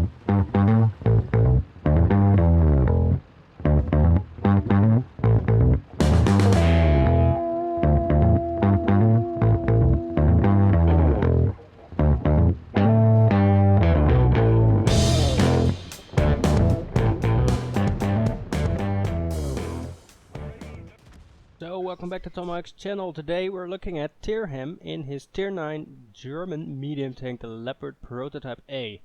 So welcome back to Tomahawk's channel. Today we're looking at Tyrhem in his tier 9 German medium tank, the Leopard Prototype A.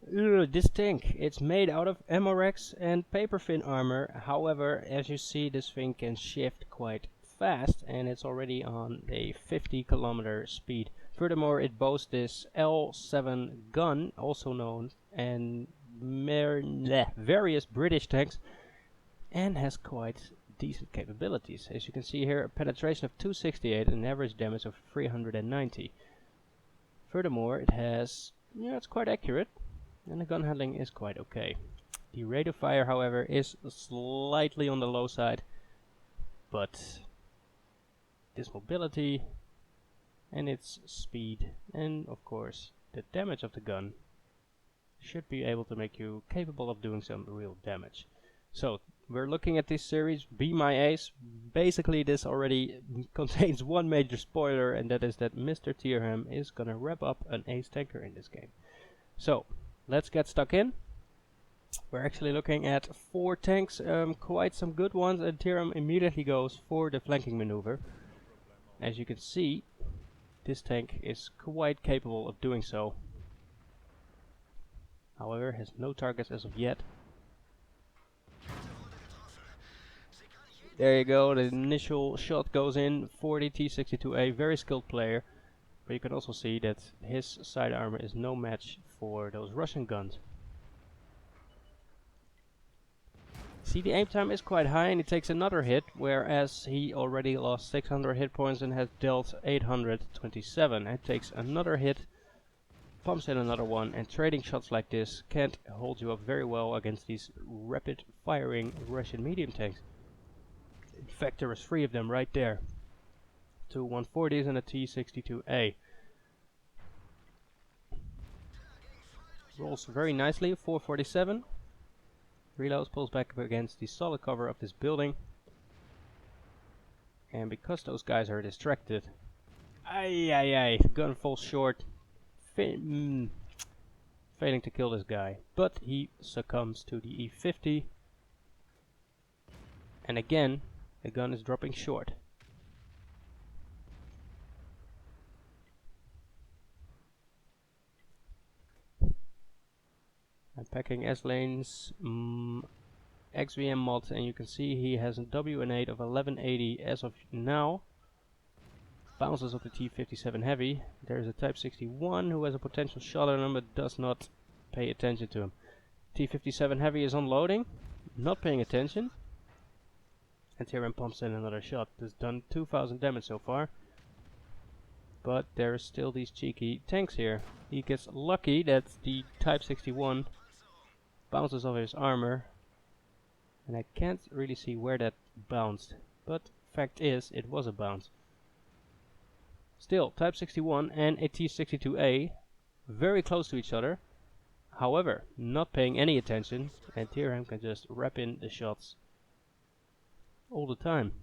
This tank, it's made out of Amorex and paperfin armor. However, as you see, this thing can shift quite fast and it's already on a 50-kilometer speed. Furthermore, it boasts this L7 gun, also known and various British tanks, and has quite decent capabilities. As you can see here, a penetration of 268 and an average damage of 390. Furthermore, it has, it's quite accurate, and the gun handling is quite okay. The rate of fire, however, is slightly on the low side, but this mobility and its speed and of course the damage of the gun should be able to make you capable of doing some real damage. So we're looking at this series, Be My Ace. Basically this already contains one major spoiler, and that is that Mr. Tyrhem is gonna wrap up an ace tanker in this game. So let's get stuck in. We're actually looking at 4 tanks, quite some good ones, and Tyrhem immediately goes for the flanking maneuver. As you can see, this tank is quite capable of doing so. However, has no targets as of yet. There you go, the initial shot goes in for the T62A, very skilled player. But you can also see that his side armor is no match for those Russian guns. See, the aim time is quite high and he takes another hit, whereas he already lost 600 hit points and has dealt 827. It takes another hit, pumps in another one, and trading shots like this can't hold you up very well against these rapid firing Russian medium tanks. In fact, there is 3 of them right there. 2 140s and a T62A. Rolls very nicely, 447. Reloads, pulls back up against the solid cover of this building. And because those guys are distracted, gun falls short. Failing to kill this guy. But he succumbs to the E50. And again, the gun is dropping short. I'm packing S-Lane's XVM mod, and you can see he has a WN8 of 1180 as of now. Bounces of the T57 Heavy. There's a Type 61 who has a potential shot on him but does not pay attention to him. T57 Heavy is unloading, not paying attention. And Tyrhem pumps in another shot. Has done 2000 damage so far. But there is still these cheeky tanks here. He gets lucky that the Type 61 bounces off his armor. And I can't really see where that bounced. But fact is, it was a bounce. Still, Type 61 and a T62A very close to each other. However, not paying any attention. And Tyrhem can just wrap in the shots all the time.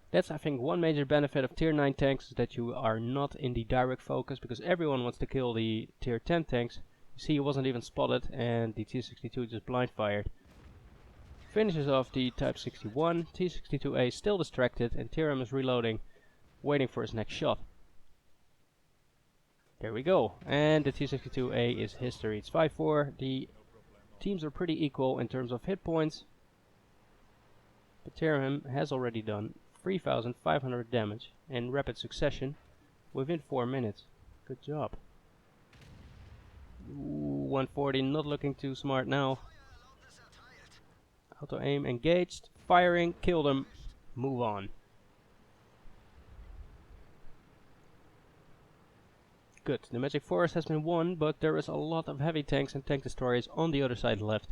That's, I think, one major benefit of tier 9 tanks, is that you are not in the direct focus, because everyone wants to kill the tier 10 tanks. You see, he wasn't even spotted and the T62 just blind fired. Finishes off the Type 61, T62A still distracted, and Tyrhem is reloading, waiting for his next shot. There we go, and the T62A is history. It's 5-4, the teams are pretty equal in terms of hit points, but Tyrhem has already done 3,500 damage in rapid succession within 4 minutes. Good job. Ooh, 140, not looking too smart now. Auto aim engaged, firing, killed him, move on. Good, the Magic Forest has been won, but there is a lot of heavy tanks and tank destroyers on the other side left,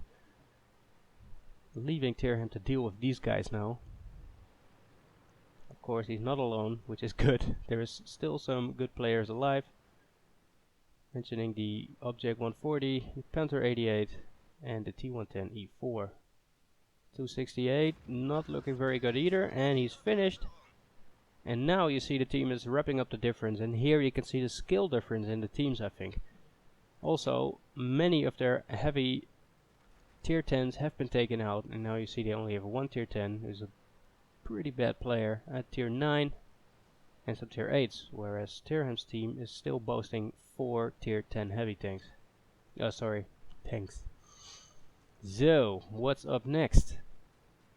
leaving Tyrhem to deal with these guys now. Of course, he's not alone, which is good. There is still some good players alive. mentioning the Object 140, the Panther 88, and the T110 E4. 268, not looking very good either, and he's finished. And now you see the team is wrapping up the difference, and here you can see the skill difference in the teams, I think. Also, many of their heavy tier 10s have been taken out, and now you see they only have one tier 10, who's a pretty bad player at tier 9, and some tier 8s, whereas Tyrhem's team is still boasting 4 tier 10 heavy tanks. Oh, sorry, tanks. So, what's up next?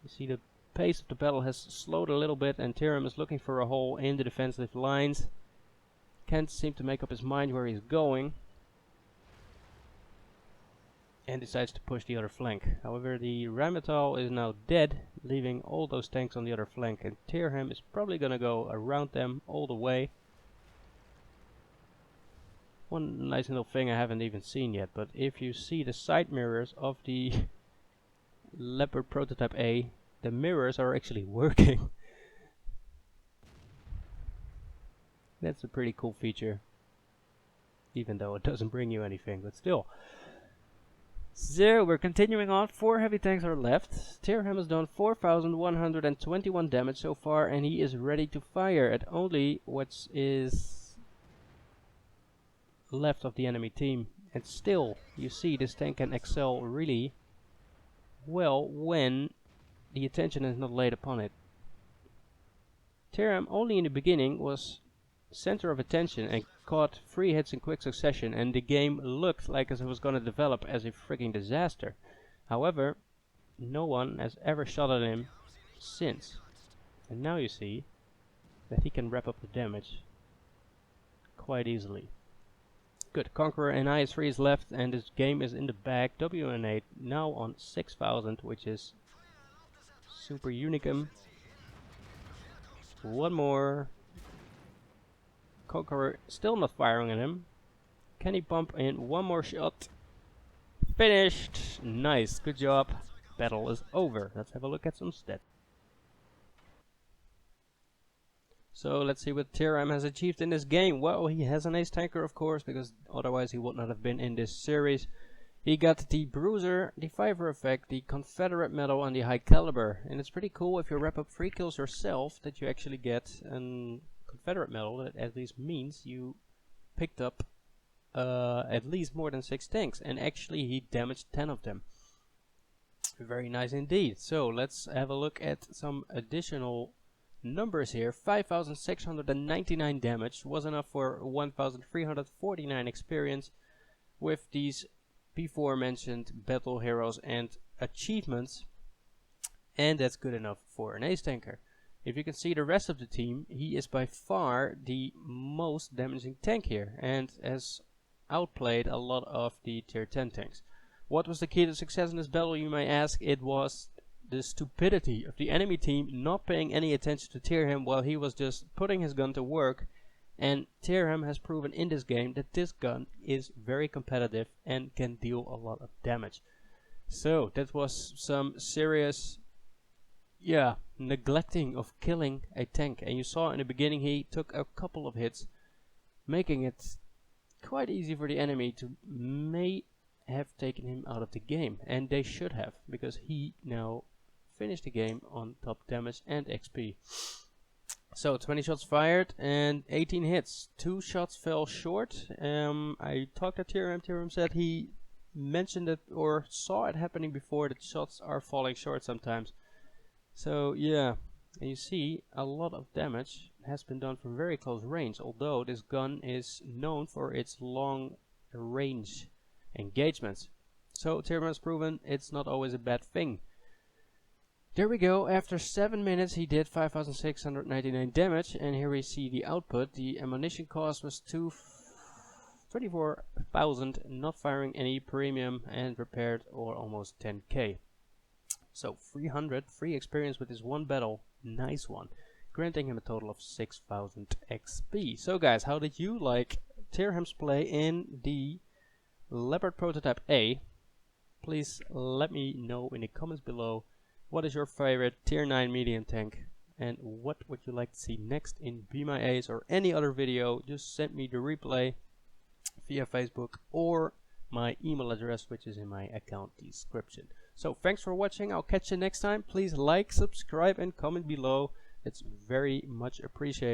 You see the pace of the battle has slowed a little bit, and Tyrhem is looking for a hole in the defensive lines. Can't seem to make up his mind where he's going, and decides to push the other flank. However, the Rheinmetall is now dead, leaving all those tanks on the other flank, and Tyrhem is probably gonna go around them all the way. One nice little thing I haven't even seen yet, but if you see the side mirrors of the Leopard Prototype A, the mirrors are actually working. That's a pretty cool feature, even though it doesn't bring you anything, but still. So, we're continuing on. 4 heavy tanks are left. Tyrhem has done 4,121 damage so far, and he is ready to fire at only what is left of the enemy team. And still, you see this tank can excel really well when the attention is not laid upon it. Tyrhem only in the beginning was center of attention and caught 3 hits in quick succession, and the game looked like as it was gonna develop as a freaking disaster. However, no one has ever shot at him since. And now you see that he can wrap up the damage quite easily. Good, Conqueror and IS-3 is left, and this game is in the bag. WN8 now on 6,000, which is super unicum. One more. Conqueror still not firing at him. Can he pump in one more shot? Finished! Nice, good job. Battle is over. Let's have a look at some stats. So let's see what Tyrhem has achieved in this game. Well, he has an ace tanker, of course, because otherwise he would not have been in this series. He got the Bruiser, the Fiver effect, the Confederate medal, and the High Caliber. And it's pretty cool if you wrap up 3 kills yourself that you actually get an Confederate medal. That at least means you picked up at least more than 6 tanks, and actually he damaged 10 of them. Very nice indeed. So let's have a look at some additional numbers here. 5,699 damage was enough for 1,349 experience with these before mentioned battle heroes and achievements, and that's good enough for an ace tanker. If you can see the rest of the team, he is by far the most damaging tank here and has outplayed a lot of the tier 10 tanks. What was the key to success in this battle, you may ask? It was the stupidity of the enemy team not paying any attention to Tyrhem while he was just putting his gun to work. And Tyrhem has proven in this game that this gun is very competitive and can deal a lot of damage. So that was some serious neglecting of killing a tank, and you saw in the beginning he took a couple of hits, making it quite easy for the enemy to may have taken him out of the game, and they should have, because he now finished the game on top damage and XP. So 20 shots fired and 18 hits. 2 shots fell short. I talked to Tyrhem. Tyrhem said he mentioned it or saw it happening before, that shots are falling short sometimes. So yeah, and you see a lot of damage has been done from very close range, although this gun is known for its long range engagements. So Tyrhem has proven it's not always a bad thing. There we go. After 7 minutes he did 5,699 damage, and here we see the output. The ammunition cost was 24,000, not firing any premium, and repaired or almost 10k. So 300 free experience with this one battle, nice one, granting him a total of 6,000 XP. So guys, how did you like Tyrhem's play in the Leopard Prototype A? Please let me know in the comments below. What is your favorite tier 9 medium tank, and what would you like to see next in Be My Ace or any other video? Just send me the replay via Facebook or my email address, which is in my account description. So thanks for watching. I'll catch you next time. Please like, subscribe and comment below. It's very much appreciated.